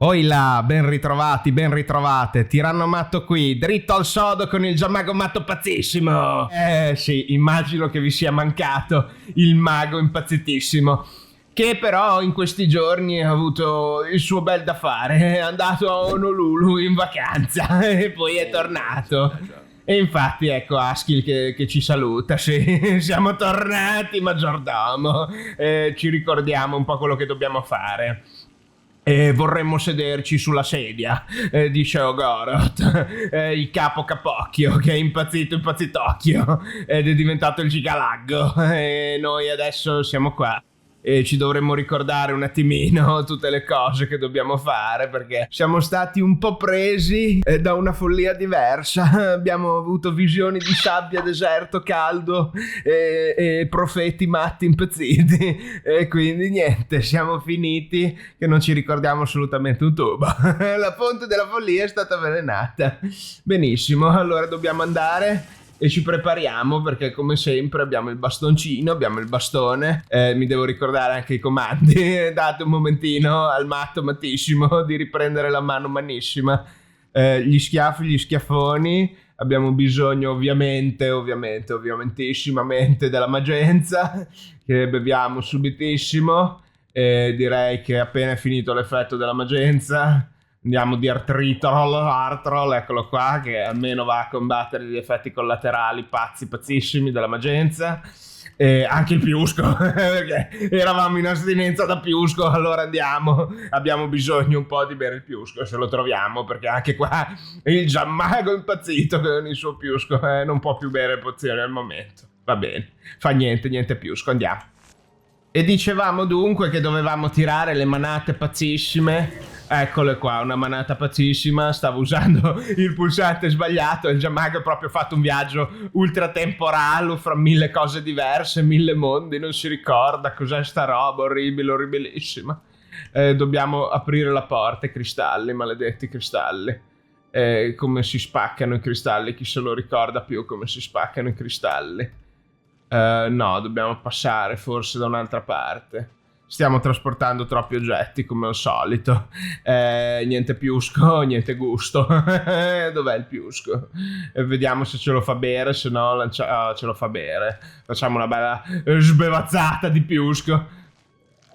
Oi là, ben ritrovati, ben ritrovate. Tiranno Matto qui, dritto al sodo con il Giammago Matto pazzissimo. Sì, immagino che vi sia mancato il mago impazzitissimo, che però in questi giorni ha avuto il suo bel da fare. È andato a Honolulu in vacanza e poi è tornato. E infatti ecco Askil che ci saluta, sì, siamo tornati maggiordomo, ci ricordiamo un po' quello che dobbiamo fare. E vorremmo sederci sulla sedia, dice Ogoroth, il capo Capocchio che è impazzitocchio ed è diventato il Gigalaggo e noi adesso siamo qua. E ci dovremmo ricordare un attimino tutte le cose che dobbiamo fare, perché siamo stati un po' presi da una follia diversa. Abbiamo avuto visioni di sabbia, deserto, caldo e profeti matti impazziti, e quindi niente, siamo finiti che non ci ricordiamo assolutamente un tubo. La fonte della follia è stata avvelenata. Benissimo, allora dobbiamo andare e ci prepariamo, perché come sempre abbiamo il bastoncino, abbiamo il bastone, mi devo ricordare anche i comandi. Date un momentino al matto mattissimo di riprendere la mano manissima, gli schiaffi, gli schiaffoni. Abbiamo bisogno ovviamentissimamente della magenza, che beviamo subitissimo, e direi che appena è finito l'effetto della magenza andiamo di Artrol, eccolo qua, che almeno va a combattere gli effetti collaterali pazzissimi della magenza. E anche il piusco, perché eravamo in astinenza da piusco, allora andiamo, abbiamo bisogno un po' di bere il piusco, se lo troviamo, perché anche qua il Giammago impazzito con il suo piusco, non può più bere pozioni al momento. Va bene, fa niente piusco, andiamo. E dicevamo dunque che dovevamo tirare le manate pazzissime. Eccole qua, una manata pazzissima. Stavo usando il pulsante sbagliato. Il Giammago ha proprio fatto un viaggio ultratemporale fra 1000 cose diverse, 1000 mondi. Non si ricorda cos'è sta roba orribile, orribilissima. Dobbiamo aprire la porta. I cristalli, maledetti cristalli. Come si spaccano i cristalli? Chi se lo ricorda più come si spaccano i cristalli? No, dobbiamo passare forse da un'altra parte. Stiamo trasportando troppi oggetti come al solito. Niente piusco, niente gusto. Dov'è il piusco? Vediamo se ce lo fa bere, se no ce lo fa bere. Facciamo una bella sbevazzata di piusco.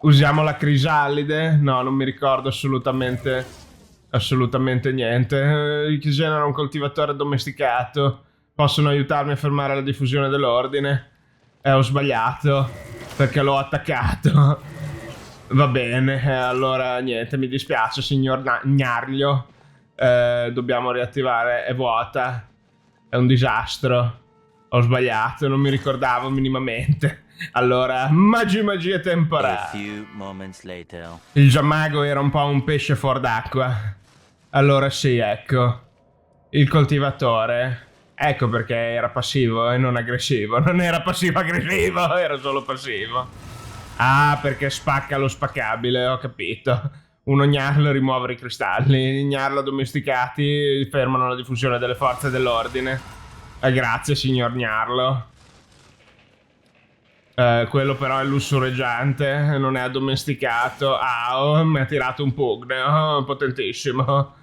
Usiamo la crisallide? No, non mi ricordo assolutamente niente. Chi genera un coltivatore domesticato? Possono aiutarmi a fermare la diffusione dell'ordine? Ho sbagliato perché l'ho attaccato. Va bene, allora niente, mi dispiace signor Gnarglio. Dobbiamo riattivare, è vuota. È un disastro. Ho sbagliato, non mi ricordavo minimamente. Allora, magia temporale. Il Giammago era un po' un pesce fuor d'acqua. Allora sì, ecco. Il coltivatore. Ecco perché era passivo e non aggressivo. Non era passivo-aggressivo, era solo passivo. Ah, perché spacca lo spaccabile, ho capito. Uno Gnarlo rimuove i cristalli. I Gnarlo domesticati fermano la diffusione delle forze dell'ordine. Grazie, signor Gnarlo. Quello però è lussureggiante, non è addomesticato. Mi ha tirato un pugno, potentissimo.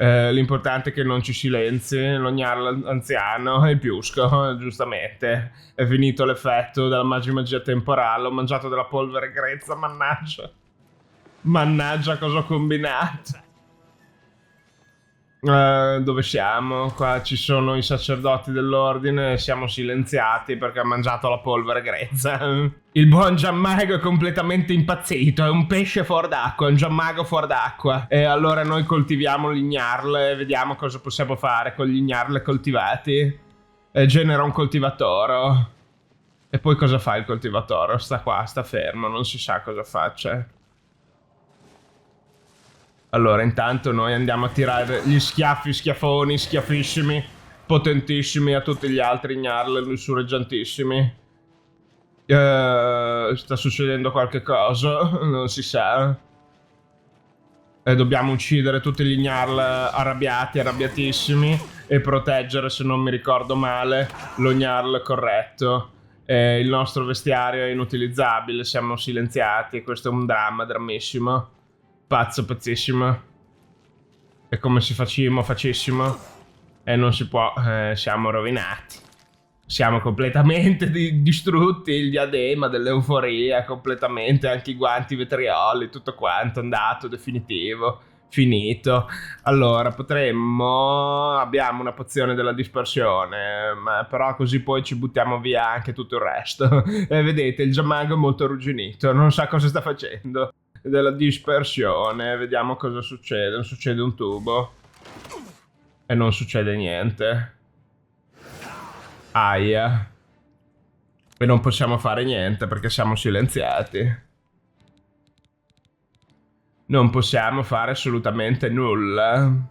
L'importante è che non ci silenzi, lo Gnarlo anziano e il piusco, giustamente. È finito l'effetto della magia temporale, ho mangiato della polvere grezza, mannaggia. Mannaggia, cosa ho combinato. Dove siamo? Qua ci sono i sacerdoti dell'ordine, siamo silenziati perché ha mangiato la polvere grezza. Il buon Giammago è completamente impazzito, è un pesce fuor d'acqua, è un Giammago fuor d'acqua. E allora noi coltiviamo gli Gnarle e vediamo cosa possiamo fare con gli Gnarle coltivati. Genera un coltivatore. E poi cosa fa il coltivatore? Sta qua, sta fermo, non si sa cosa faccia. Allora, intanto noi andiamo a tirare gli schiaffoni, schiaffissimi, potentissimi a tutti gli altri Gnarle lussureggiantissimi. Sta succedendo qualche cosa, non si sa. Dobbiamo uccidere tutti gli Gnarle arrabbiatissimi e proteggere, se non mi ricordo male, lo Gnarle corretto. Il nostro vestiario è inutilizzabile, siamo silenziati, questo è un dramma, drammissimo. Pazzissimo. È come se facessimo e non si può, siamo rovinati. Siamo completamente distrutti, il diadema dell'euforia, completamente, anche i guanti vetrioli, tutto quanto, andato, definitivo, finito. Allora, abbiamo una pozione della dispersione, ma però così poi ci buttiamo via anche tutto il resto. E vedete, il Giammago è molto arrugginito, non sa cosa sta facendo. Della dispersione, vediamo cosa succede. Succede un tubo e non succede niente. Aia. E non possiamo fare niente perché siamo silenziati. Non possiamo fare assolutamente nulla.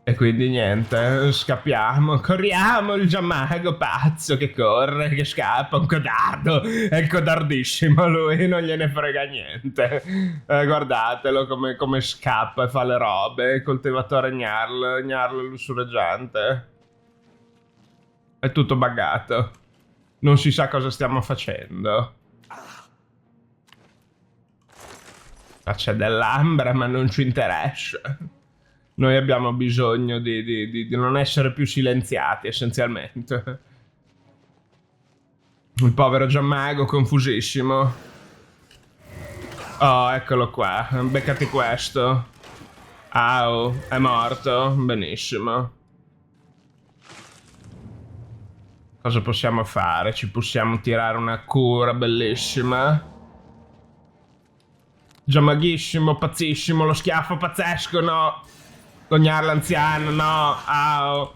E quindi niente, scappiamo, corriamo, il Giammago pazzo che corre, che scappa, un codardo, è codardissimo lui, non gliene frega niente. Guardatelo come scappa e fa le robe, il coltivatore gnarlo lussureggiante. È tutto buggato, non si sa cosa stiamo facendo. C'è dell'ambra ma non ci interessa. Noi abbiamo bisogno di non essere più silenziati, essenzialmente. Il povero Giammago, confusissimo. Oh, eccolo qua. Beccati questo. Au, è morto. Benissimo. Cosa possiamo fare? Ci possiamo tirare una cura bellissima. Giammaghissimo, pazzissimo, lo schiaffo pazzesco, no. Cognare l'anziano, no, au.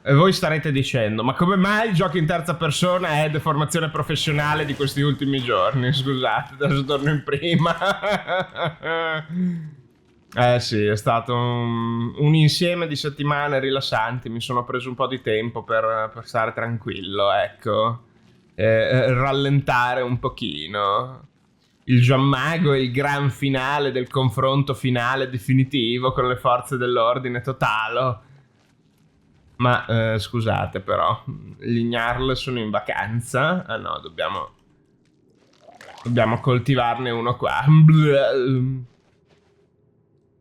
E voi starete dicendo, ma come mai il gioco in terza persona è deformazione professionale di questi ultimi giorni? Scusate, adesso torno in prima. Sì, è stato un insieme di settimane rilassanti, mi sono preso un po' di tempo per stare tranquillo, ecco. Rallentare un pochino. Il Giammago è il gran finale del confronto finale definitivo con le forze dell'ordine totalo. Ma scusate però, gli Gnarl sono in vacanza. Ah no, dobbiamo coltivarne uno qua.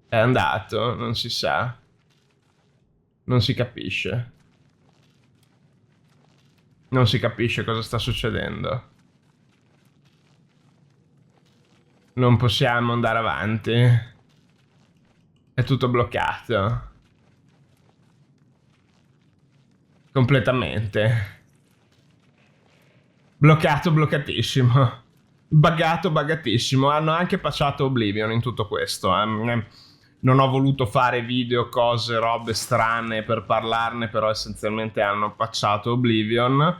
È andato, non si sa. Non si capisce. Non si capisce cosa sta succedendo. Non possiamo andare avanti. È tutto bloccato. Completamente. Bloccato, bloccatissimo. Buggato, buggatissimo. Hanno anche patchato Oblivion in tutto questo. Non ho voluto fare video, cose, robe strane per parlarne, però essenzialmente hanno patchato Oblivion.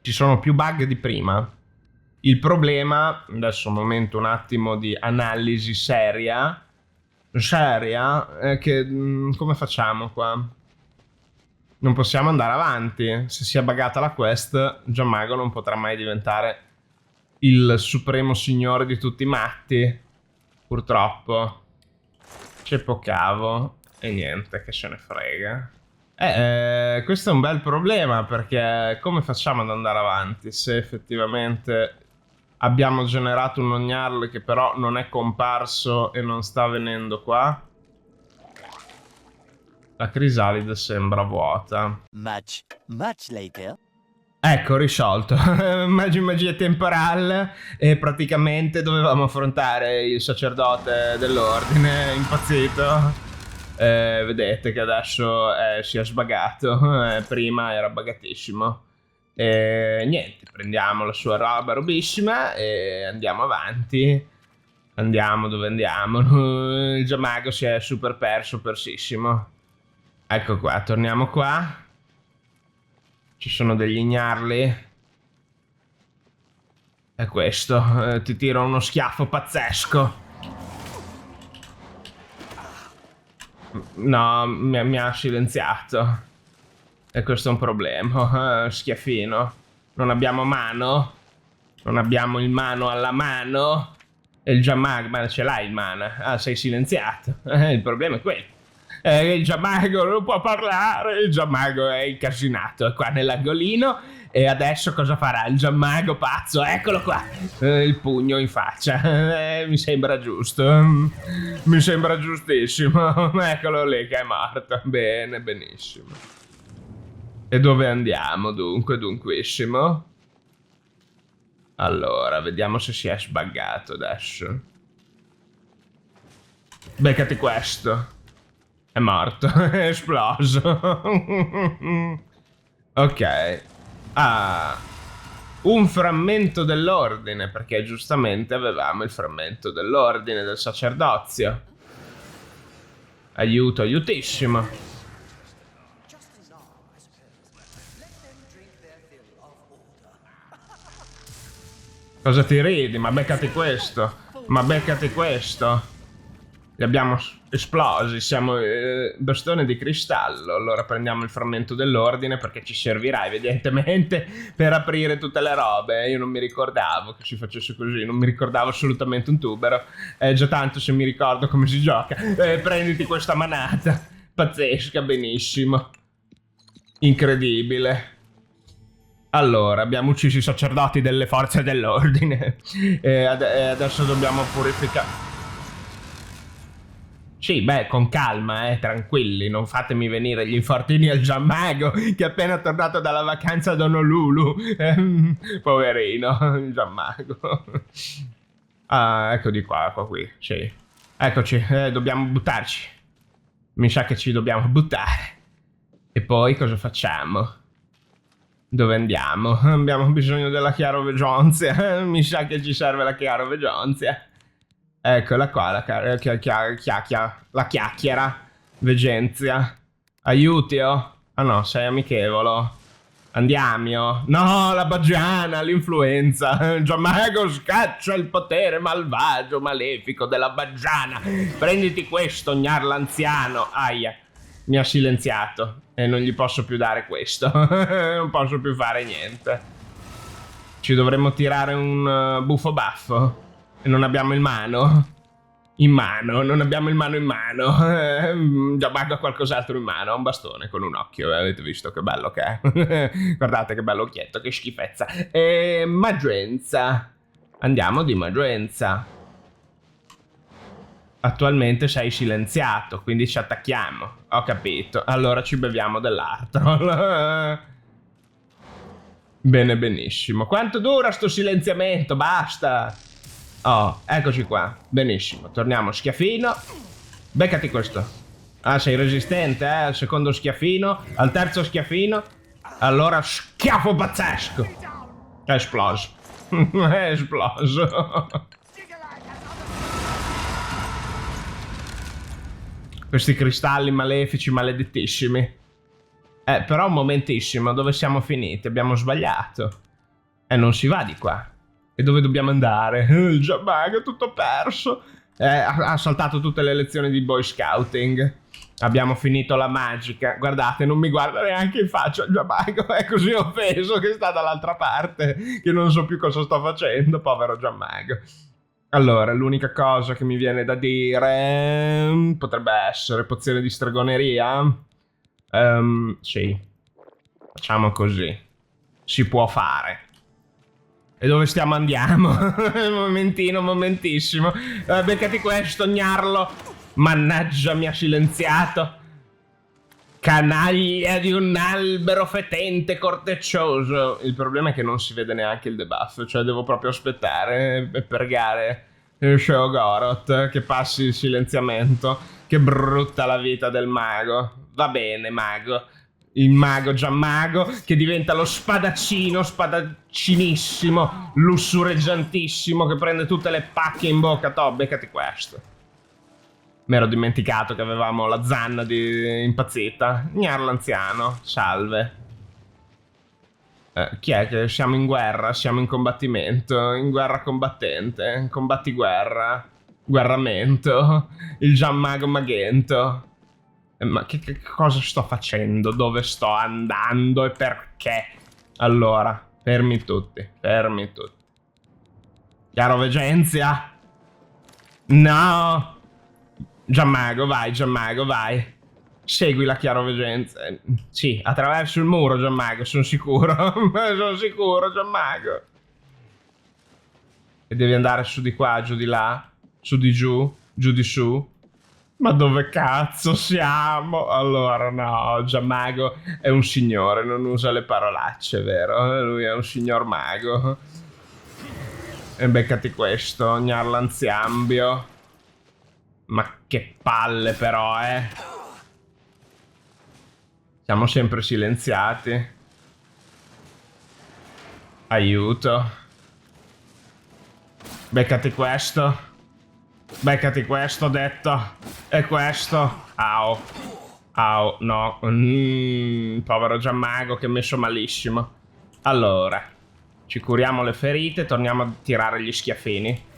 Ci sono più bug di prima. Il problema, adesso un momento un attimo di analisi seria, è che come facciamo qua? Non possiamo andare avanti. Se si è buggata la quest, Giammago non potrà mai diventare il supremo signore di tutti i matti. Purtroppo. Ceppo cavo. E niente, che se ne frega. Questo è un bel problema, perché come facciamo ad andare avanti se effettivamente abbiamo generato un Gnarl che però non è comparso e non sta venendo qua? La crisalide sembra vuota. Much later. Ecco, risolto. Magia temporale, e praticamente dovevamo affrontare il sacerdote dell'ordine impazzito. Vedete che adesso si è sbagato. Prima era bugatissimo. Niente, prendiamo la sua roba robissima e andiamo avanti. Andiamo dove andiamo. Il Giammago si è super perso, persissimo. Ecco qua, torniamo qua. Ci sono degli Gnarli. E questo, ti tiro uno schiaffo pazzesco. No, mi ha silenziato. E questo è un problema. Schiaffino. Non abbiamo mano. Non abbiamo il mano alla mano. E il Giammago, ma ce l'hai il mana. Ah, sei silenziato. Il problema è quello. Il Giammago non può parlare. Il Giammago è incasinato. È qua nell'angolino. E adesso cosa farà il Giammago pazzo? Eccolo qua, il pugno in faccia. Mi sembra giusto, mi sembra giustissimo. Eccolo lì che è morto. Bene, benissimo. E dove andiamo dunque, dunquissimo? Allora, vediamo se si è sbaggato adesso. Beccati questo. È morto, è esploso. Ok. Ah, un frammento dell'ordine, perché giustamente avevamo il frammento dell'ordine del sacerdozio. Aiuto, aiutissimo. Cosa ti ridi? Ma beccati questo. Ma beccati questo. Li abbiamo esplosi, siamo bastone di cristallo. Allora prendiamo il frammento dell'ordine perché ci servirà evidentemente per aprire tutte le robe. Io non mi ricordavo che si facesse così, non mi ricordavo assolutamente un tubero. È già tanto se mi ricordo come si gioca. Prenditi questa manata. Pazzesca, benissimo. Incredibile. Allora, abbiamo ucciso i sacerdoti delle forze dell'ordine. E adesso dobbiamo purificare. Sì, beh, con calma, tranquilli, non fatemi venire gli infortuni al Giammago, che è appena tornato dalla vacanza ad Honolulu. Poverino, il Giammago. Ah, ecco di qua, qui, sì. Eccoci, dobbiamo buttarci. Mi sa che ci dobbiamo buttare. E poi cosa facciamo? Dove andiamo? Abbiamo bisogno della chiaroveggianza. Mi sa che ci serve la chiaroveggianza. Eccola qua, la chiacchiera. Vegenzia. Aiutio. Ah no, sei amichevolo. Andiamo. No, la baggiana, l'influenza. Giammago scaccia il potere malvagio, malefico della baggiana. Prenditi questo, gnarla anziano. Aia, mi ha silenziato e non gli posso più dare questo. Non posso più fare niente. Ci dovremmo tirare un buffo baffo. E non abbiamo il mano. In mano, non abbiamo il mano in mano. Giammago ha qualcos'altro in mano. Ha un bastone con un occhio. Avete visto che bello che è? Guardate che bello occhietto, che schifezza. Maggienza. Andiamo di Maggienza. Attualmente sei silenziato, quindi ci attacchiamo. Ho capito. Allora ci beviamo dell'Artrol. Bene, benissimo. Quanto dura sto silenziamento? Basta. Oh, eccoci qua. Benissimo. Torniamo schiaffino. Beccati questo. Ah, sei resistente, al secondo schiaffino. Al terzo schiaffino. Allora schiaffo pazzesco. È esploso. È esploso. Questi cristalli malefici maledettissimi. Però un momentissimo, dove siamo finiti? Abbiamo sbagliato. Non si va di qua. E dove dobbiamo andare? Il Giammago, tutto perso. Ha saltato tutte le lezioni di Boy Scouting. Abbiamo finito la magica. Guardate, non mi guarda neanche in faccia il Giammago. È così offeso che sta dall'altra parte, che non so più cosa sto facendo, povero Giammago. Allora, l'unica cosa che mi viene da dire potrebbe essere pozione di stregoneria. Sì. Facciamo così. Si può fare. E dove stiamo andiamo? Momentino, momentissimo. Beccati questo, gnarlo. Mannaggia, mi ha silenziato. Canaglia di un albero fetente corteccioso. Il problema è che non si vede neanche il debuff. Cioè devo proprio aspettare e pregare Sheogorath che passi il silenziamento. Che brutta la vita del mago. Va bene, mago. Il mago Giammago che diventa lo spadaccino, spadaccinissimo, lussureggiantissimo, che prende tutte le pacche in bocca. Toh, beccati questo. Mi ero dimenticato che avevamo la zanna impazzita. Gnar l'anziano, salve. Chi è che siamo in guerra? Siamo in combattimento, in guerra combattente, combattiguerra, guerramento, il Giammago Magento. Ma che cosa sto facendo? Dove sto andando e perché? Allora, fermi tutti, fermi tutti. Chiaroveggenza? No! Giammago, vai, Giammago, vai. Segui la chiaroveggenza. Sì, attraverso il muro, Gianmago, sono sicuro. Sono sicuro, Gianmago. E devi andare su di qua, giù di là, su di giù, giù di su. Ma dove cazzo siamo? Allora, no, Gianmago è un signore, non usa le parolacce, vero? Lui è un signor mago. E beccati questo, Gnarlanziambio. Ma che palle però, eh. Siamo sempre silenziati. Aiuto. Beccati questo. Beccati questo, detto. E questo. Au. Au, no. Povero Gianmago che è messo malissimo. Allora. Ci curiamo le ferite, torniamo a tirare gli schiaffini.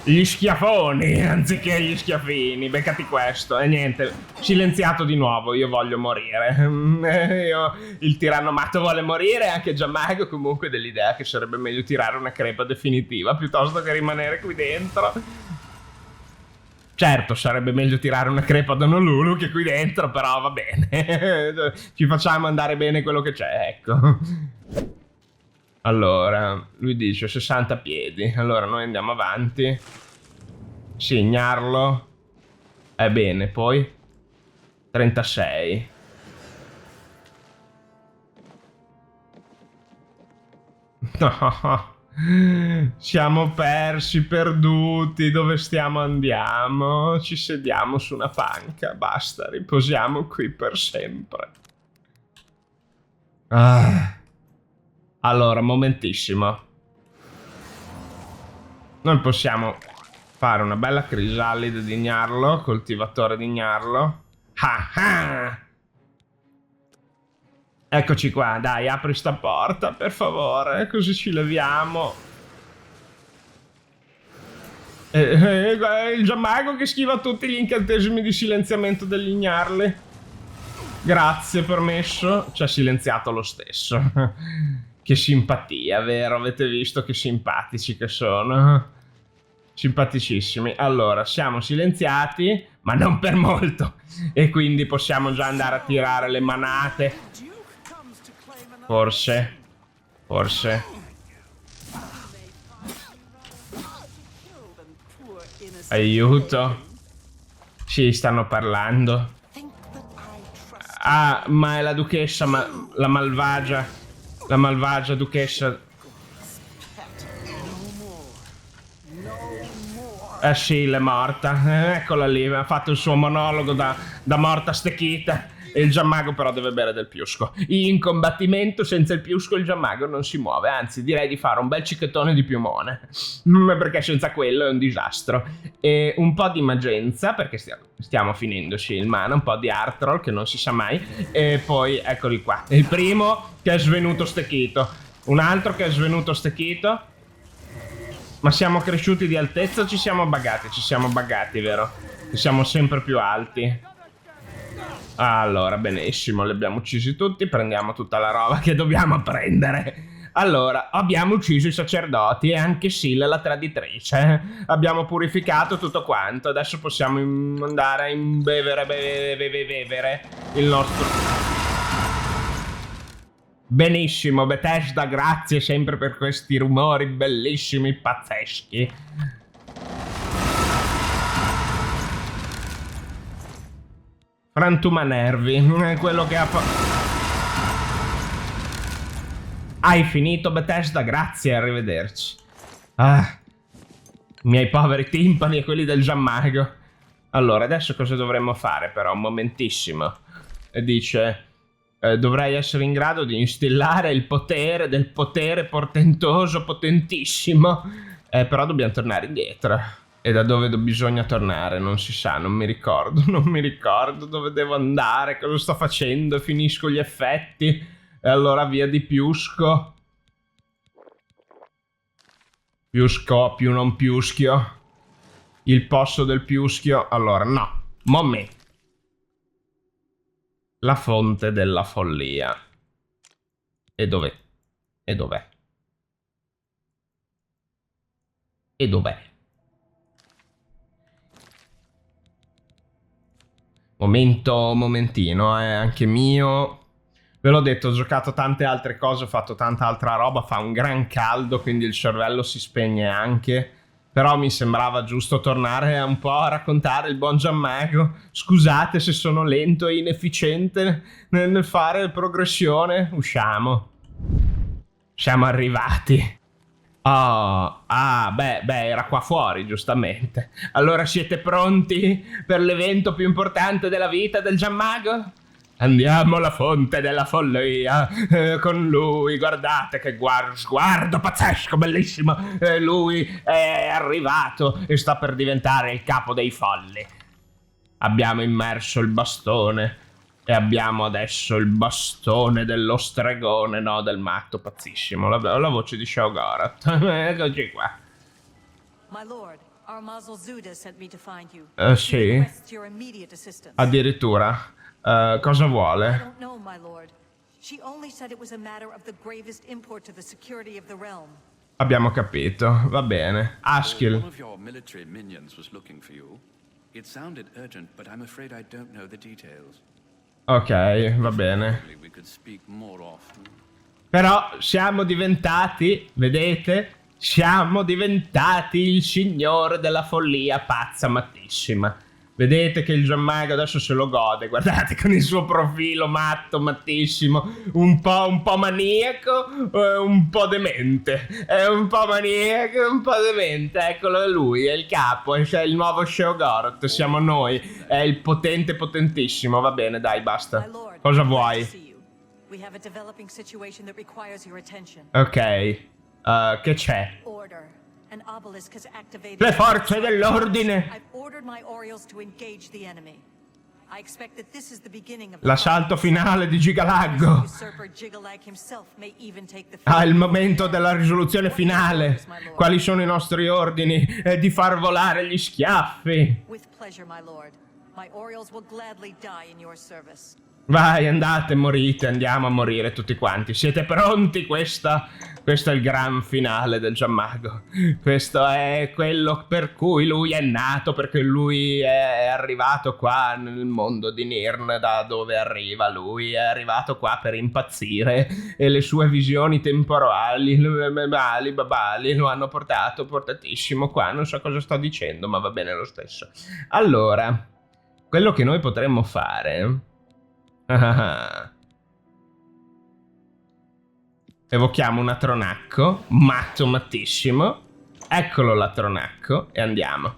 Gli schiaffoni, anziché gli schiaffini. Beccati questo. E niente, silenziato di nuovo. Io voglio morire. Il tiranno matto vuole morire. Anche Gianmago comunque dell'idea che sarebbe meglio tirare una crepa definitiva piuttosto che rimanere qui dentro. Certo, sarebbe meglio tirare una crepa ad Honolulu che qui dentro, però va bene. Ci facciamo andare bene quello che c'è, ecco. Allora, lui dice 60 piedi. Allora, noi andiamo avanti. Segnarlo. Bene, poi 36. No. Siamo persi, perduti. Dove stiamo? Andiamo. Ci sediamo su una panca. Basta, riposiamo qui per sempre. Allora, momentissimo. Noi possiamo fare una bella crisalide di gnarlo, coltivatore di gnarlo. Ah ah! Eccoci qua, dai, apri sta porta, per favore, così ci leviamo. Il Gianmago che schiva tutti gli incantesimi di silenziamento degli gnarli. Grazie, permesso. Ci ha silenziato lo stesso. Che simpatia, vero? Avete visto che simpatici che sono? Simpaticissimi. Allora, siamo silenziati, ma non per molto. E quindi possiamo già andare a tirare le manate. Forse. Forse. Aiuto. Sì, stanno parlando. Ah, ma è la duchessa, ma la malvagia. La malvagia duchessa. Eh sì, l'è morta. Eccola lì, ha fatto il suo monologo da morta stecchita. E il Gianmago però deve bere del piusco. In combattimento senza il piusco il Gianmago non si muove. Anzi, direi di fare un bel cicchettone di piumone. Perché senza quello è un disastro. E un po' di magenza, perché stiamo finendoci il mana. Un po' di Artrol, che non si sa mai. E poi, eccoli qua. Il primo che è svenuto stecchito. Un altro che è svenuto stecchito. Ma siamo cresciuti di altezza o ci siamo buggati? Ci siamo buggati, vero? Che siamo sempre più alti. Allora, benissimo, li abbiamo uccisi tutti. Prendiamo tutta la roba che dobbiamo prendere. Allora, abbiamo ucciso i sacerdoti e anche Sil, la traditrice. Abbiamo purificato tutto quanto. Adesso possiamo andare a bevere il nostro... Benissimo, Bethesda, grazie sempre per questi rumori bellissimi, pazzeschi. Frantuma nervi, è quello che ha Hai finito, Bethesda? Grazie, arrivederci. Ah, i miei poveri timpani e quelli del Gianmago. Allora, adesso cosa dovremmo fare però? Un momentissimo. Dice... dovrei essere in grado di instillare il potere del potere portentoso, potentissimo. Però dobbiamo tornare indietro. E da dove bisogna tornare? Non si sa, non mi ricordo. Non mi ricordo dove devo andare, cosa sto facendo, finisco gli effetti. E allora via di piusco. Piusco, più non piuschio. Il posto del piuschio. Allora, no. Momento. La fonte della follia. E dov'è? E dov'è? E dov'è? Momentino, anche mio. Ve l'ho detto, ho giocato tante altre cose, ho fatto tanta altra roba, fa un gran caldo, quindi il cervello si spegne anche. Però mi sembrava giusto tornare un po' a raccontare il buon Gianmago. Scusate se sono lento e inefficiente nel fare progressione. Usciamo. Siamo arrivati. Era qua fuori, giustamente. Allora siete pronti per l'evento più importante della vita del Gianmago? Andiamo alla fonte della follia con lui, guardate che sguardo pazzesco, bellissimo. Lui è arrivato e sta per diventare il capo dei folli. Abbiamo immerso il bastone e abbiamo adesso il bastone dello stregone, no, del matto pazzissimo. La voce di Sheogorath. Eccoci qua. My lord, our Mazel Zuda sent me to find you. Sì. He requests your immediate assistance. Addirittura. Cosa I vuole? don't know, my lord. She only said it was a matter of the gravest import to the security of the realm. Abbiamo capito, va bene. One Askil. of your military minions was looking for you. It sounded urgent, but I'm afraid I don't know the details. Ok, va bene. Probably we could speak more often. Però siamo diventati, vedete? Siamo diventati il signore della follia pazza mattissima. Vedete che il Gianmago adesso se lo gode, guardate, con il suo profilo matto, mattissimo, un po' maniaco, un po' demente. È un po' maniaco, un po' demente. Eccolo lui, è il capo, è il nuovo Sheogorath, siamo noi, è il potentissimo. Va bene, dai, My basta. lord, Cosa glad to vuoi? see you. We have a developing situation that requires your attention. Ok, che c'è? Order. An obelisk has activated. Le forze dell'ordine! I've ordered my Orioles to engage the enemy. I expect that this is the beginning of the L'assalto fight. finale di Gigalaggo. Usurper Gigalag himself may even take the Ah, il field. momento della risoluzione finale. Quali sono i nostri ordini? Di far volare gli schiaffi. With pleasure, my lord. My Orioles will gladly die in your service. Vai, andate, morite, andiamo a morire tutti quanti. Siete pronti? Questo è il gran finale del Gianmago. Questo è quello per cui lui è nato, perché lui è arrivato qua nel mondo di Nirn, da dove arriva lui. È arrivato qua per impazzire e le sue visioni temporali, babali, lo hanno portatissimo qua. Non so cosa sto dicendo, ma va bene lo stesso. Allora, quello che noi potremmo fare... Evochiamo un atronacco mattissimo. Eccolo l'atronacco e andiamo.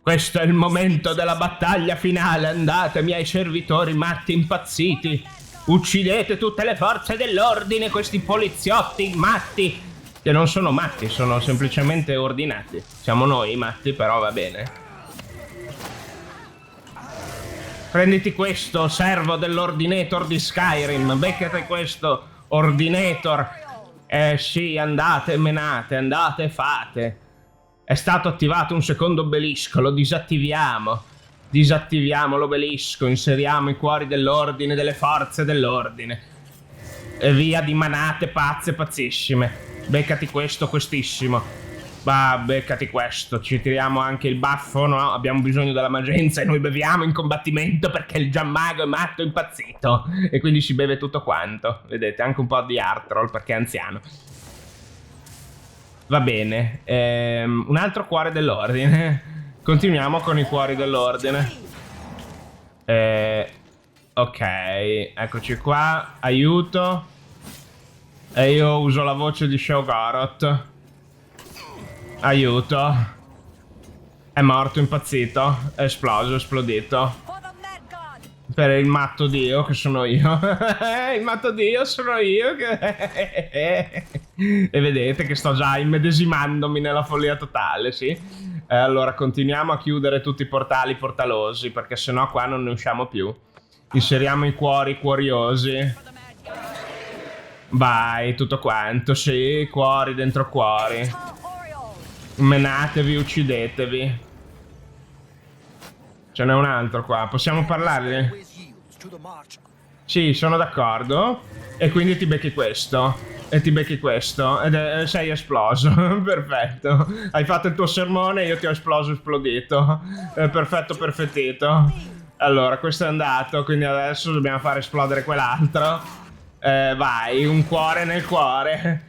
Questo è il momento della battaglia finale. Andate, miei servitori matti impazziti. Uccidete tutte le forze dell'ordine, questi poliziotti matti. Che non sono matti, sono semplicemente ordinati. Siamo noi i matti, però va bene. Prenditi questo, servo dell'Ordinator di Skyrim. Beccate questo, Ordinator. Sì, andate, menate, andate, fate. È stato attivato un secondo obelisco, lo disattiviamo. Disattiviamo l'obelisco, inseriamo i cuori dell'ordine, delle forze dell'ordine. E via di manate pazze, pazzissime. Beccati questo, questissimo. Bah, beccati questo, ci tiriamo anche il baffo, no? Abbiamo bisogno della magenza e noi beviamo in combattimento perché il Gianmago è matto impazzito. E quindi si beve tutto quanto. Vedete, anche un po' di Artrol perché è anziano. Va bene, un altro cuore dell'ordine. Continuiamo con i cuori dell'ordine. Ok, eccoci qua, aiuto. E io uso la voce di Sheogorath. Aiuto. È morto, impazzito. È esploso, esplodito. For the mad god! Per il matto dio che sono io. Il matto dio sono io che... E vedete che sto già immedesimandomi nella follia totale, sì. Allora continuiamo a chiudere tutti i portali portalosi, perché sennò qua non ne usciamo più. Inseriamo i cuori cuoriosi. Vai, tutto quanto, sì, cuori dentro cuori. Tall Oriole! Menatevi, uccidetevi. Ce n'è un altro qua, possiamo parlarne? Sì, sono d'accordo. E quindi ti becchi questo. E ti becchi questo. Ed sei esploso. Perfetto. Hai fatto il tuo sermone e io ti ho esploso, esplodito. Perfetto, perfettito. Allora, questo è andato, quindi adesso dobbiamo fare esplodere quell'altro. Vai, un cuore nel cuore.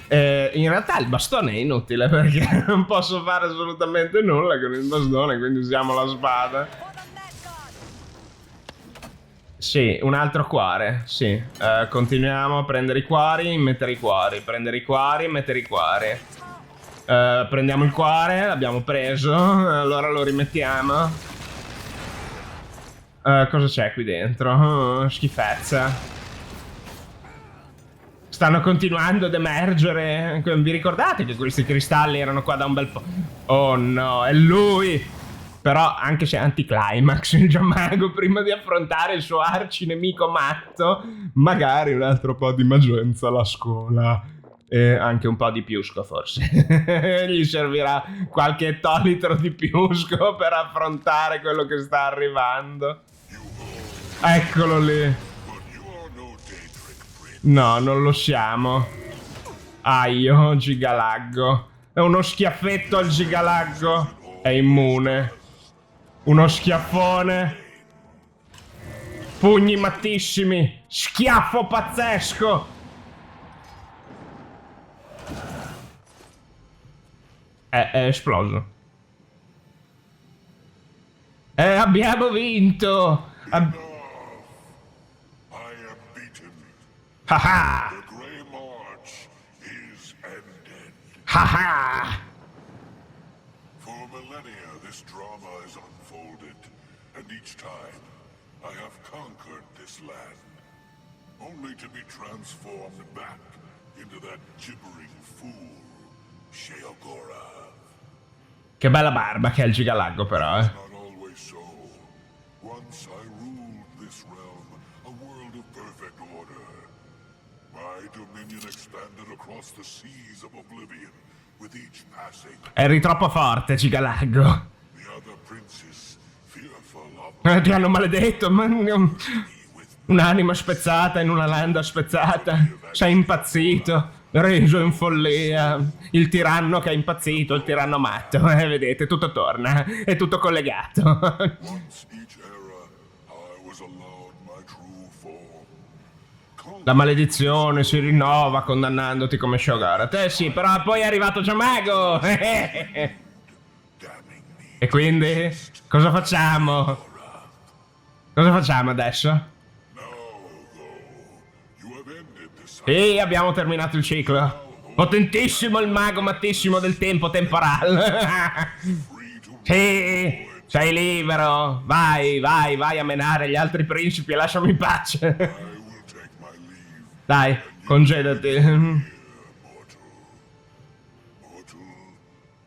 In realtà il bastone è inutile perché non posso fare assolutamente nulla con il bastone, quindi usiamo la spada. Sì, un altro cuore, sì. Continuiamo a prendere i cuori, mettere i cuori, prendere i cuori, mettere i cuori. Prendiamo il cuore, l'abbiamo preso, allora lo rimettiamo. Cosa c'è qui dentro? Schifezza. Stanno continuando ad emergere. Vi ricordate che questi cristalli erano qua da un bel po'? Oh no, è lui! Però anche se è anticlimax il Giammago, prima di affrontare il suo arcinemico matto, magari un altro po' di magenza alla scuola. E anche un po' di piusco forse. Gli servirà qualche ettolitro di piusco per affrontare quello che sta arrivando. Eccolo lì. No, non lo siamo. Aio, Gigalaggo. È uno schiaffetto al Gigalaggo. È immune. Uno schiaffone. Pugni mattissimi. Schiaffo pazzesco. È esploso. Abbiamo vinto. Haha! The Grey March is ended. Haha! For millennia, this drama has unfolded, and each time, I have conquered this land, only to be transformed back into that gibbering fool, Sheogorath. Che bella barba che ha il Gigalaggo però, Not always so. Once I ruled this realm, a world of perfect order. My dominion expanded across the seas of oblivion with each passing. Eri troppo forte, Gigalaggo. The other princes, fearful of Ti hanno maledetto, ma un'anima spezzata in una landa spezzata. Sei impazzito, reso in follia. Il tiranno che è impazzito, il tiranno matto. Vedete, tutto torna, è tutto collegato. once each era, I was allowed my true form. La maledizione si rinnova condannandoti come Shogarat. Sì, però poi è arrivato Giammago. Damning me. E quindi cosa facciamo? Cosa facciamo adesso? Now, though, you have ended this Sì, abbiamo terminato il ciclo. Potentissimo il mago mattissimo del tempo temporale. free to Sì, sei libero. Vai, vai, vai a menare gli altri principi e lasciami in pace. I will take my leave. Dai, congedati. Mortal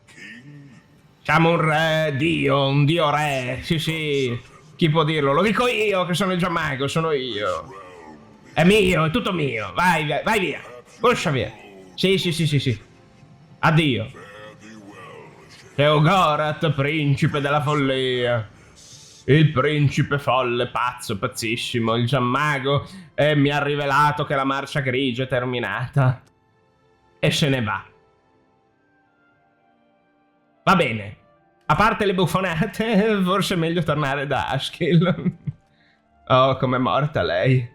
King. Siamo un dio re. Sì, sì. Chi può dirlo? Lo dico io che sono il Giammago, sono io. È mio, è tutto mio. Vai, vai, vai via. Uscia via. Sì, sì, sì, sì, sì. Addio. Fare thee well, Sheogorath, principe della follia. Il principe folle, pazzo, pazzissimo, il Giammago, e mi ha rivelato che la marcia grigia è terminata. E se ne va. Va bene. A parte le buffonate, forse è meglio tornare da Ashkill. Oh, com'è morta lei.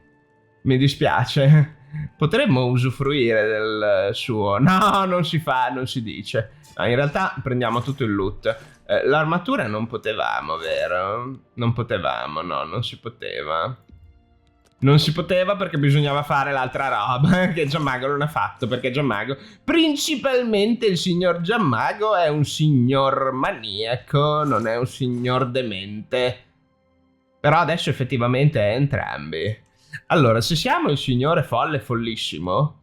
Mi dispiace. Potremmo usufruire del suo... No, non si fa, non si dice. No, in realtà prendiamo tutto il loot. L'armatura non potevamo, vero? Non potevamo, no, non si poteva. Non si poteva perché bisognava fare l'altra roba che Giammago non ha fatto, perché Giammago, principalmente il signor Giammago, è un signor maniaco, non è un signor demente. Però adesso effettivamente è entrambi. Allora, se siamo il signore folle follissimo,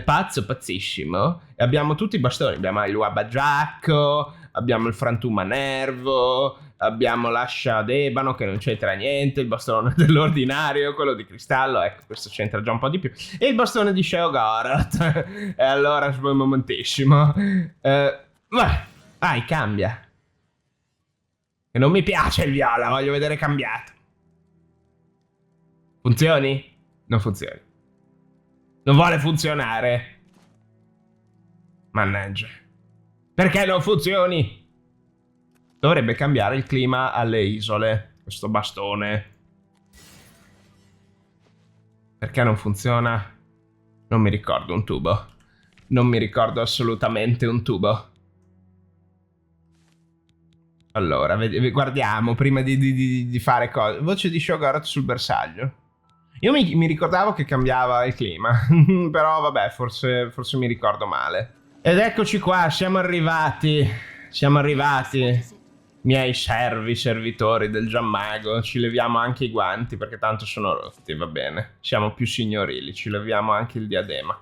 pazzo pazzissimo, e abbiamo tutti i bastoni, abbiamo il Wabagiacco, abbiamo il frantuma nervo, abbiamo l'ascia d'ebano che non c'entra niente, il bastone dell'ordinario, quello di cristallo, ecco, questo c'entra già un po' di più, e il bastone di Sheogorath. E allora un momentissimo. Vai, cambia. E non mi piace il viola, voglio vedere cambiato. Funzioni? Non funzioni. Non vuole funzionare. Mannaggia. Perché non funzioni? Dovrebbe cambiare il clima alle isole, questo bastone. Perché non funziona? Non mi ricordo un tubo. Non mi ricordo assolutamente un tubo. Allora, guardiamo prima di fare cose. Voce di Shogorath sul bersaglio. Io mi ricordavo che cambiava il clima. Però vabbè, forse mi ricordo male. Ed eccoci qua, siamo arrivati. Siamo arrivati. Miei servitori del Giammago. Ci leviamo anche i guanti perché tanto sono rotti, va bene. Siamo più signorili, ci leviamo anche il diadema.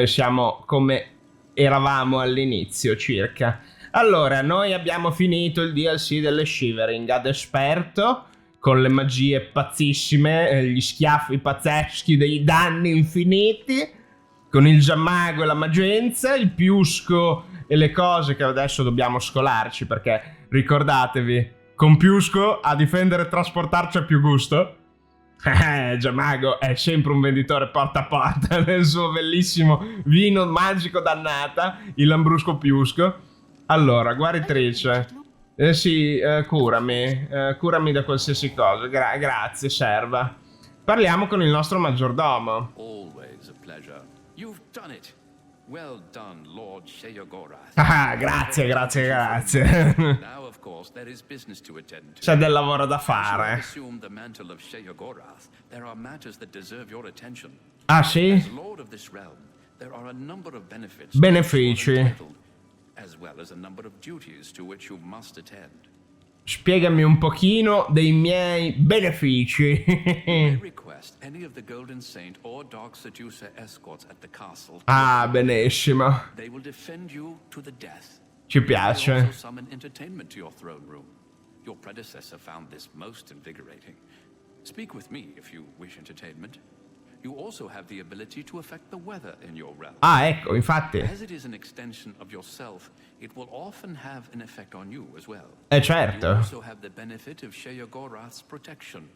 Siamo come eravamo all'inizio circa. Allora, noi abbiamo finito il DLC delle Shivering ad esperto, con le magie pazzissime, gli schiaffi pazzeschi, dei danni infiniti, con il Giammago e la Magenza, il Piusco e le cose che adesso dobbiamo scolarci, perché ricordatevi, con Piusco a difendere e trasportarci a più gusto. Giammago è sempre un venditore porta a porta nel suo bellissimo vino magico dannata, il Lambrusco Piusco. Allora, guaritrice. Sì, curami da qualsiasi cosa. Grazie, serva. Parliamo con il nostro maggiordomo. Always a pleasure. You've done it. Well done, Lord Sheogorath. Ah, grazie. Now, of course, there is business to attend to. C'è del lavoro da As you have fare. assumed the mantle of Sheogorath, there are matters that deserve your attention. Ah, sì? As Lord of this realm, there are a number of benefits Benefici. to which you are entitled, as well as a number of duties to which you must attend. Spiegami un pochino dei miei benefici. May request any of the Golden Saint or Dark Seducer escorts at the castle. Ah, benissimo. They will defend you to the death. Ci They also piace. summon entertainment to your throne room. Your predecessor found this most invigorating. Speak with me if you wish entertainment. You also have the ability to affect the weather in your realm. Ah, ecco, infatti. As it is an extension of yourself, it will often have an effect on you as well. You Certo. also have the benefit of Sheogorath's protection.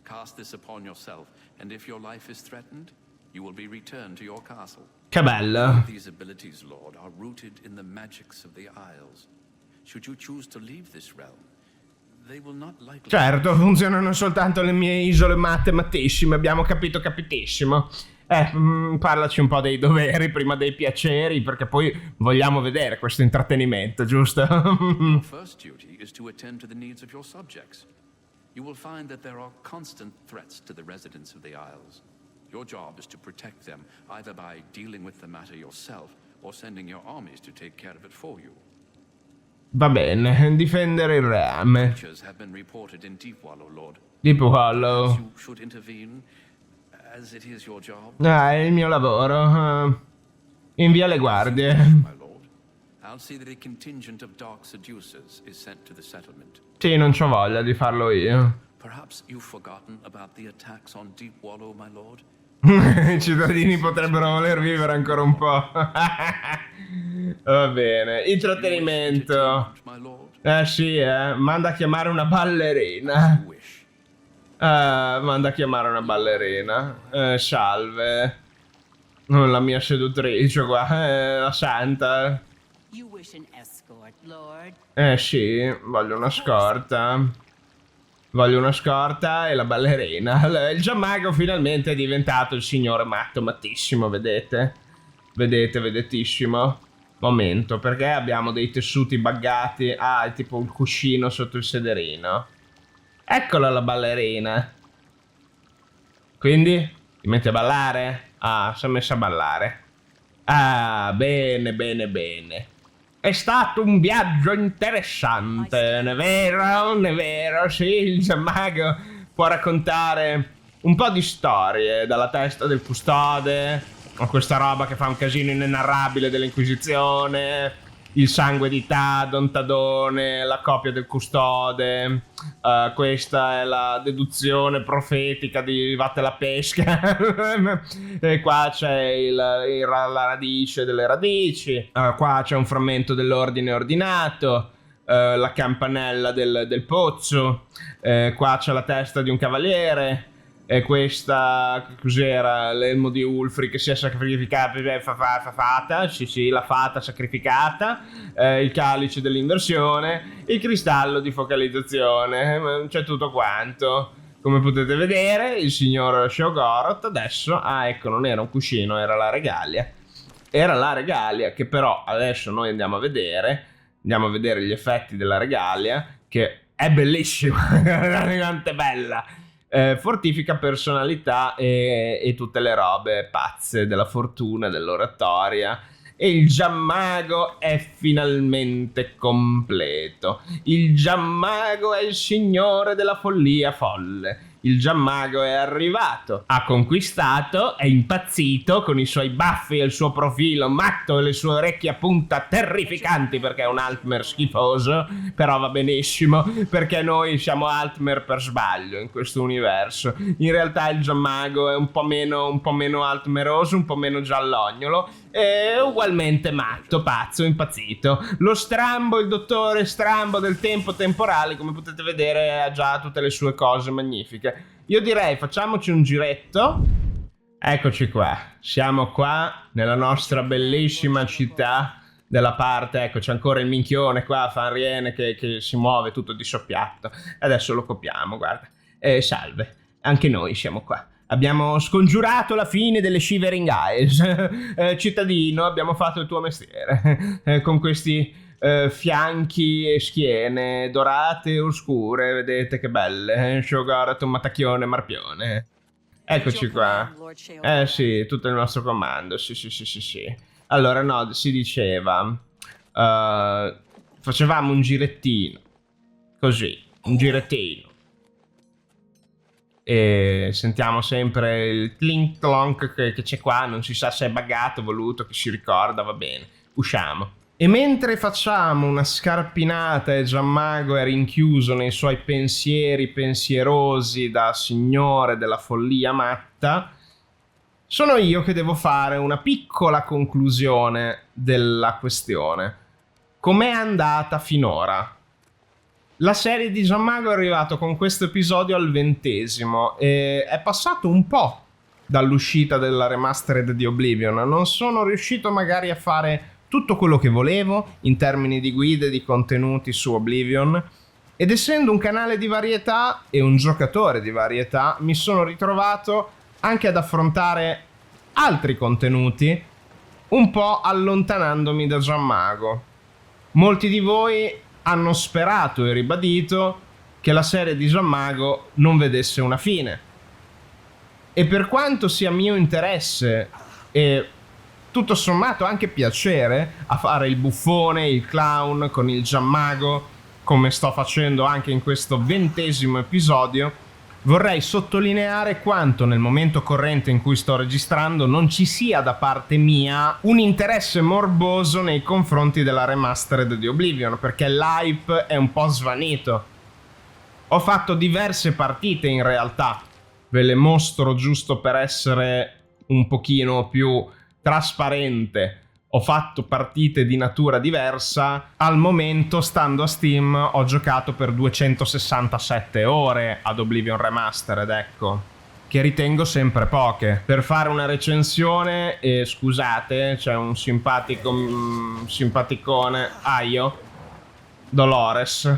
Cast this upon yourself, and if your life is threatened, you will be returned to your castle. Che bello. These abilities, Lord, are rooted in the magics of the Isles. Should you choose to leave this realm, they will not likely... Certo, funzionano soltanto le mie isole matematissime, abbiamo capitissimo. Parlaci un po' dei doveri prima dei piaceri, perché poi vogliamo vedere questo intrattenimento, giusto? Your first duty is to attend to the needs of your subjects. You will find that there are constant threats to the residents of the Isles. Your job is to protect them, either by dealing with the matter yourself or sending your armies to take care of it for you. Va bene, difendere il reame. Creatures have been reported in Deepwallow, Lord. Di Puollo. You should intervene, as it is your job. Ah, è il mio lavoro. Invia le guardie. My lord, I'll see that a contingent of dark seducers is sent to the settlement. Sì, non c'ho voglia di farlo io. Perhaps you've forgotten about the attacks on Deepwallow, my lord? I cittadini potrebbero voler vivere ancora un po'. Va bene, intrattenimento. My lord, Sì, manda a chiamare una ballerina. you wish. Manda a chiamare una ballerina. Salve. La mia seduttrice qua, la santa. You wish an escort, Lord? Sì, voglio una scorta. Voglio una scorta e la ballerina. Il Giammago finalmente è diventato il signore mattissimo, vedete? Vedetissimo. Momento, perché abbiamo dei tessuti buggati? Ah, è tipo un cuscino sotto il sederino. Eccola la ballerina. Quindi? Ti metti a ballare? Ah, si è messa a ballare. Ah, bene. È stato un viaggio interessante, ne è vero, sì, il Giammago può raccontare un po' di storie dalla testa del custode, o questa roba che fa un casino inenarrabile dell'Inquisizione, il sangue di Tadone, la copia del custode, questa è la deduzione profetica di Vatte la pesca, e qua c'è la radice delle radici, qua c'è un frammento dell'ordine ordinato, la campanella del pozzo, qua c'è la testa di un cavaliere, questa, cos'era, l'elmo di Ulfric che si è sacrificata, fata, sì, la fata sacrificata, il calice dell'inversione, il cristallo di focalizzazione, c'è tutto quanto. Come potete vedere, il signor Sheogorath adesso, ecco, non era un cuscino, era la regalia. Era la regalia che però adesso noi andiamo a vedere gli effetti della regalia, che è bellissima, quanto è bella. Fortifica personalità e tutte le robe pazze della fortuna, dell'oratoria. E il Giammago è finalmente completo. Il Giammago è il signore della follia folle. Il Giammago è arrivato, ha conquistato, è impazzito con i suoi baffi e il suo profilo matto e le sue orecchie a punta terrificanti, perché è un Altmer schifoso, però va benissimo perché noi siamo Altmer per sbaglio in questo universo. In realtà il Giammago è un po' meno altmeroso, un po' meno giallognolo e ugualmente matto, pazzo, impazzito. Lo Strambo, il dottore Strambo del tempo temporale, come potete vedere, ha già tutte le sue cose magnifiche. Io direi facciamoci un giretto. Eccoci qua, siamo qua nella nostra bellissima città della parte. Ecco, c'è ancora il minchione qua, Fanriene, che si muove tutto di soppiatto. Adesso lo copiamo, guarda. Salve, anche noi siamo qua. Abbiamo scongiurato la fine delle Shivering Isles. Cittadino, abbiamo fatto il tuo mestiere. Con questi fianchi e schiene dorate e oscure, vedete che belle. Sheogorath, un matacchione marpione. Eccoci qua. Sì, tutto il nostro comando. Sì. Allora, no, si diceva facevamo un girettino. Così, un girettino. E sentiamo sempre il clink clonk che c'è qua, non si sa se è buggato, voluto, che si ricorda, va bene. Usciamo. E mentre facciamo una scarpinata e Giammago è rinchiuso nei suoi pensieri pensierosi da signore della follia matta, sono io che devo fare una piccola conclusione della questione. Com'è andata finora? La serie di Giammago è arrivato con questo episodio al 20° e è passato un po' dall'uscita della remastered di Oblivion. Non sono riuscito magari a fare tutto quello che volevo in termini di guide, di contenuti su Oblivion, ed essendo un canale di varietà e un giocatore di varietà mi sono ritrovato anche ad affrontare altri contenuti un po' allontanandomi da Giammago. Molti di voi hanno sperato e ribadito che la serie di Giammago non vedesse una fine, e per quanto sia mio interesse e tutto sommato anche piacere a fare il buffone, il clown con il Giammago, come sto facendo anche in questo 20° episodio, vorrei sottolineare quanto nel momento corrente in cui sto registrando non ci sia da parte mia un interesse morboso nei confronti della remastered di Oblivion, perché l'hype è un po' svanito. Ho fatto diverse partite in realtà, ve le mostro giusto per essere un pochino più trasparente. Ho fatto partite di natura diversa. Al momento, stando a Steam, ho giocato per 267 ore ad Oblivion Remastered, ecco, che ritengo sempre poche. Per fare una recensione, scusate, c'è un simpaticone, Aio, Dolores,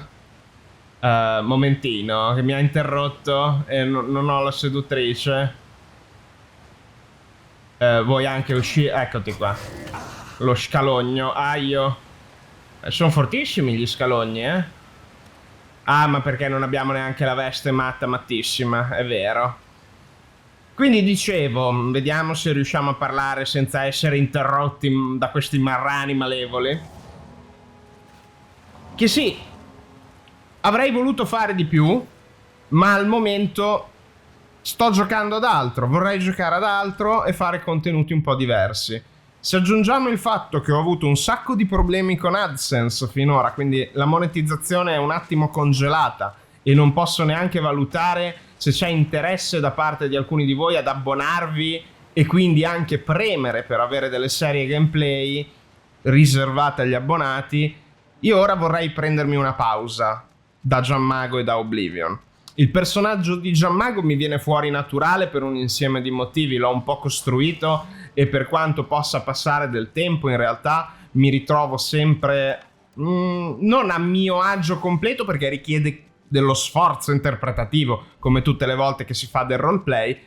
momentino, che mi ha interrotto e non ho la seduttrice. Vuoi anche uscire? Eccoti qua. Lo scalogno, aio. Sono fortissimi gli scalogni, Ah, ma perché non abbiamo neanche la veste mattissima, è vero. Quindi dicevo, vediamo se riusciamo a parlare senza essere interrotti da questi marrani malevoli. Che sì, avrei voluto fare di più, ma al momento sto giocando ad altro. Vorrei giocare ad altro e fare contenuti un po' diversi. Se aggiungiamo il fatto che ho avuto un sacco di problemi con AdSense finora, quindi la monetizzazione è un attimo congelata e non posso neanche valutare se c'è interesse da parte di alcuni di voi ad abbonarvi e quindi anche premere per avere delle serie gameplay riservate agli abbonati, io ora vorrei prendermi una pausa da Giammago e da Oblivion. Il personaggio di Gianmago mi viene fuori naturale per un insieme di motivi, l'ho un po' costruito e per quanto possa passare del tempo in realtà mi ritrovo sempre non a mio agio completo, perché richiede dello sforzo interpretativo come tutte le volte che si fa del roleplay,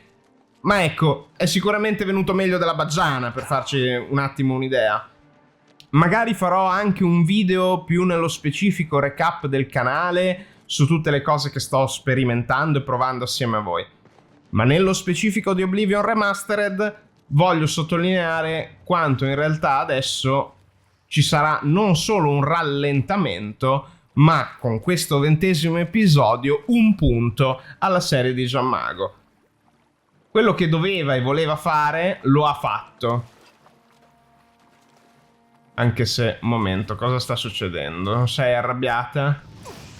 ma ecco, è sicuramente venuto meglio della Baggiana, per farci un attimo un'idea. Magari farò anche un video più nello specifico recap del canale su tutte le cose che sto sperimentando e provando assieme a voi. Ma nello specifico di Oblivion Remastered voglio sottolineare quanto in realtà adesso ci sarà non solo un rallentamento, ma con questo 20° episodio un punto alla serie di Gianmago. Quello che doveva e voleva fare lo ha fatto. Anche se, momento, cosa sta succedendo? Sei arrabbiata?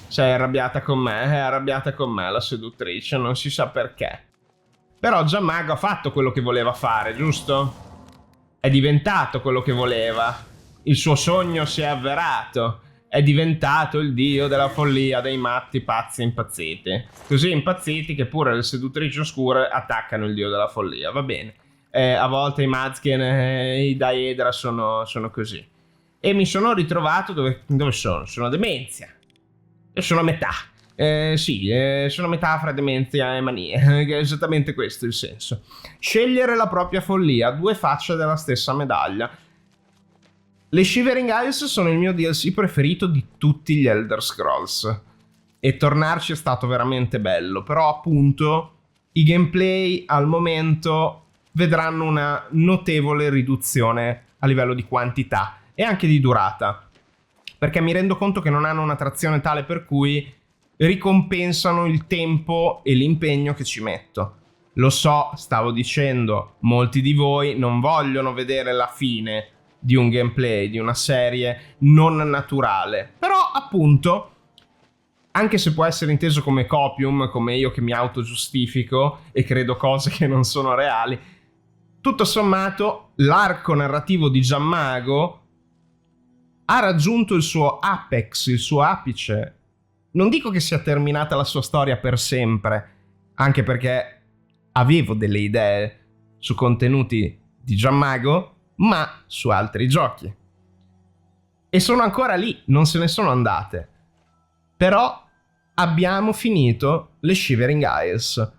Sei arrabbiata con me? È arrabbiata con me la seduttrice, non si sa perché. Però Gianmago ha fatto quello che voleva fare, giusto? È diventato quello che voleva. Il suo sogno si è avverato. È diventato il dio della follia dei matti pazzi impazziti. Così impazziti che pure le seduttrici oscure attaccano il dio della follia, va bene. A volte i Mazken e i Daedra sono così. E mi sono ritrovato dove sono? Sono a Demenzia. E sono a metà. Sono a metà fra demenzia e mania. Che è esattamente questo il senso. Scegliere la propria follia, due facce della stessa medaglia. Le Shivering Isles sono il mio DLC preferito di tutti gli Elder Scrolls. E tornarci è stato veramente bello. Però appunto i gameplay al momento vedranno una notevole riduzione a livello di quantità e anche di durata, perché mi rendo conto che non hanno una trazione tale per cui ricompensano il tempo e l'impegno che ci metto. Lo so, stavo dicendo, molti di voi non vogliono vedere la fine di un gameplay, di una serie non naturale, però appunto, anche se può essere inteso come copium, come io che mi autogiustifico e credo cose che non sono reali, tutto sommato l'arco narrativo di Gianmago ha raggiunto il suo apex, il suo apice. Non dico che sia terminata la sua storia per sempre, anche perché avevo delle idee su contenuti di Gianmago, ma su altri giochi. E sono ancora lì, non se ne sono andate. Però abbiamo finito le Shivering Isles,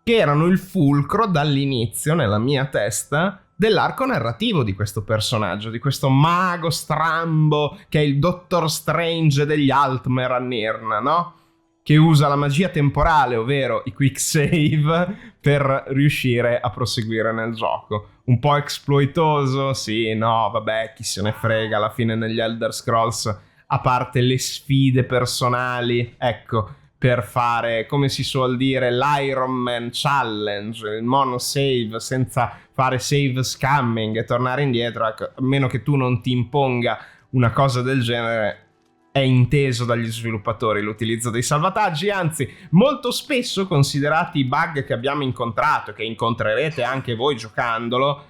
che erano il fulcro dall'inizio nella mia testa dell'arco narrativo di questo personaggio, di questo mago strambo che è il Doctor Strange degli Altmer a Nirn, no? Che usa la magia temporale, ovvero i quick save, per riuscire a proseguire nel gioco. Un po' exploitoso, sì, no, vabbè, chi se ne frega, alla fine negli Elder Scrolls, a parte le sfide personali, ecco, per fare, come si suol dire, l'Iron Man Challenge, il monosave senza fare save scamming e tornare indietro, ecco, a meno che tu non ti imponga una cosa del genere, è inteso dagli sviluppatori l'utilizzo dei salvataggi, anzi, molto spesso considerati i bug che abbiamo incontrato, che incontrerete anche voi giocandolo,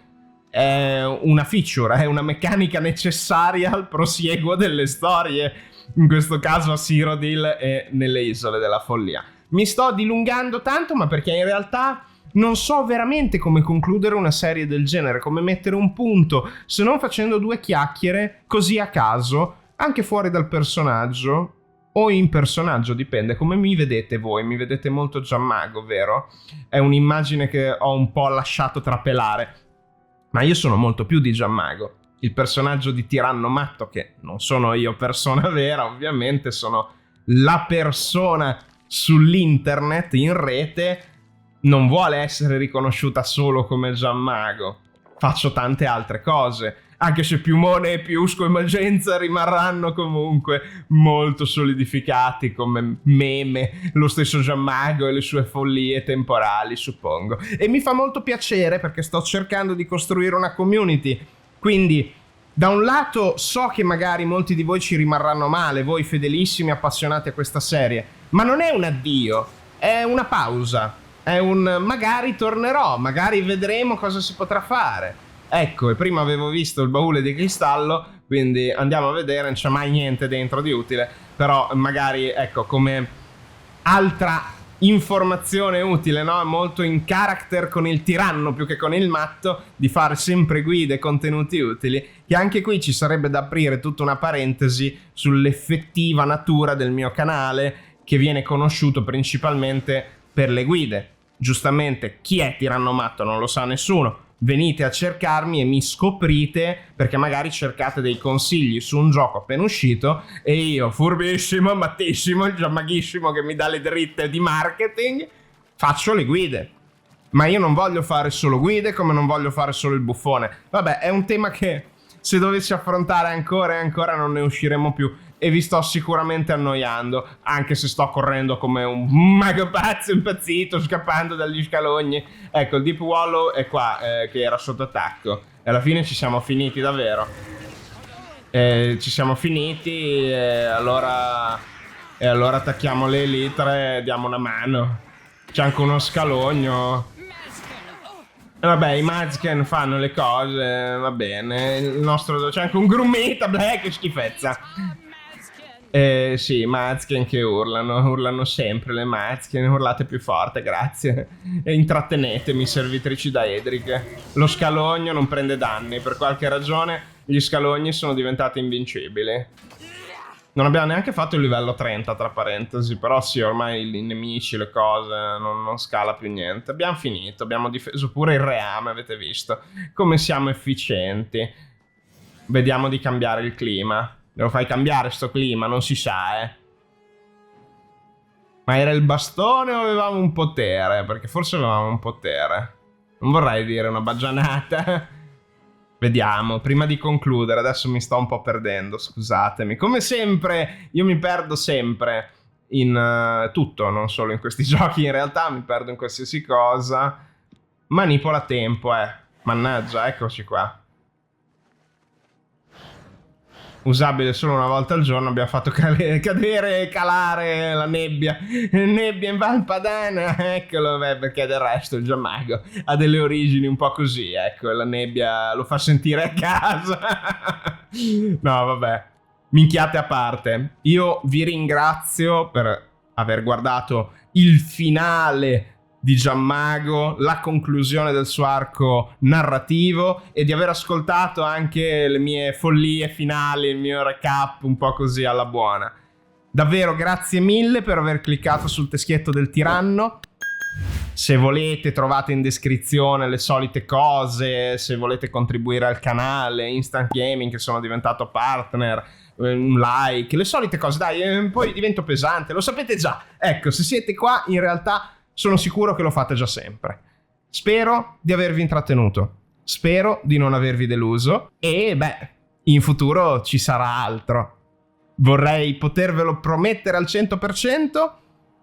è una feature, è una meccanica necessaria al prosieguo delle storie, in questo caso a Cyrodiil e nelle Isole della Follia. Mi sto dilungando tanto, ma perché in realtà non so veramente come concludere una serie del genere, come mettere un punto, se non facendo due chiacchiere così a caso, anche fuori dal personaggio o in personaggio, dipende come mi vedete voi. Mi vedete molto Gianmago, vero? È un'immagine che ho un po' lasciato trapelare, ma io sono molto più di Gianmago. Il personaggio di Tiranno Matto, che non sono io persona vera, ovviamente sono la persona sull'internet, in rete, non vuole essere riconosciuta solo come Gianmago. Faccio tante altre cose, anche se Piumone, Piusco e Magenza rimarranno comunque molto solidificati come meme, lo stesso Gianmago e le sue follie temporali, suppongo. E mi fa molto piacere perché sto cercando di costruire una community. Quindi, da un lato, so che magari molti di voi ci rimarranno male, voi fedelissimi appassionati a questa serie, ma non è un addio, è una pausa, è un magari tornerò, magari vedremo cosa si potrà fare. Ecco, e prima avevo visto il baule di cristallo, quindi andiamo a vedere, non c'è mai niente dentro di utile, però magari, ecco, come Altra informazione utile, no? Molto in character con il tiranno più che con il matto, di fare sempre guide e contenuti utili, che anche qui ci sarebbe da aprire tutta una parentesi sull'effettiva natura del mio canale, che viene conosciuto principalmente per le guide. Giustamente, chi è Tiranno Matto non lo sa nessuno. Venite a cercarmi e mi scoprite, perché magari cercate dei consigli su un gioco appena uscito e io, furbissimo, mattissimo, il giammaghissimo che mi dà le dritte di marketing, faccio le guide. Ma io non voglio fare solo guide, come non voglio fare solo il buffone. Vabbè, è un tema che se dovessi affrontare ancora e ancora non ne usciremo più, e vi sto sicuramente annoiando, anche se sto correndo come un mago pazzo impazzito, scappando dagli scalogni. Ecco, il Deep Wallow è qua, che era sotto attacco, e alla fine ci siamo finiti davvero. Ci siamo finiti, e allora attacchiamo le elitre e diamo una mano. C'è anche uno scalogno. Vabbè, i Mazken fanno le cose, va bene. Il nostro, c'è anche un Grumita, che schifezza. Sì, Mazken che urlano sempre le Mazken, urlate più forte, grazie. E intrattenetemi, servitrici da Edric. Lo scalogno non prende danni, per qualche ragione gli scalogni sono diventati invincibili. Non abbiamo neanche fatto il livello 30, tra parentesi, però sì, ormai i nemici, le cose, non scala più niente. Abbiamo finito, abbiamo difeso pure il reame, avete visto come siamo efficienti. Vediamo di cambiare il clima. Lo fai cambiare sto clima? Non si sa, Ma era il bastone o avevamo un potere? Perché forse avevamo un potere. Non vorrei dire una baggianata. Vediamo, prima di concludere, adesso mi sto un po' perdendo, scusatemi. Come sempre, io mi perdo sempre in tutto, non solo in questi giochi, in realtà mi perdo in qualsiasi cosa. Manipola tempo, Mannaggia, eccoci qua. Usabile solo una volta al giorno, abbiamo fatto cadere e calare la nebbia. Nebbia in Valpadana, eccolo, perché del resto il Giammago ha delle origini un po' così, ecco, la nebbia lo fa sentire a casa. No, vabbè, minchiate a parte. Io vi ringrazio per aver guardato il finale di Giammago, la conclusione del suo arco narrativo, e di aver ascoltato anche le mie follie finali, il mio recap un po' così alla buona. Davvero grazie mille per aver cliccato sul teschietto del tiranno. Se volete trovate in descrizione le solite cose, se volete contribuire al canale, Instant Gaming che sono diventato partner, un like, le solite cose, dai, poi divento pesante, lo sapete già. Ecco, se siete qua in realtà sono sicuro che lo fate già sempre. Spero di avervi intrattenuto. Spero di non avervi deluso. E in futuro ci sarà altro. Vorrei potervelo promettere al 100%.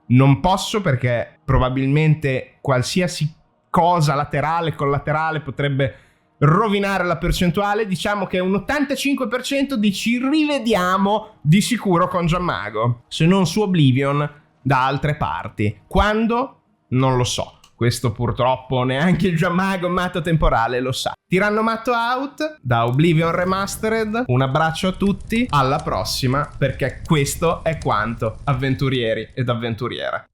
Non posso, perché probabilmente qualsiasi cosa laterale, collaterale potrebbe rovinare la percentuale. Diciamo che è un 85% di ci rivediamo di sicuro con Giammago. Se non su Oblivion, da altre parti. Quando? Non lo so. Questo purtroppo neanche il Giammago matto temporale lo sa. Tiranno Matto out da Oblivion Remastered. Un abbraccio a tutti, alla prossima, perché questo è quanto, avventurieri ed avventuriere.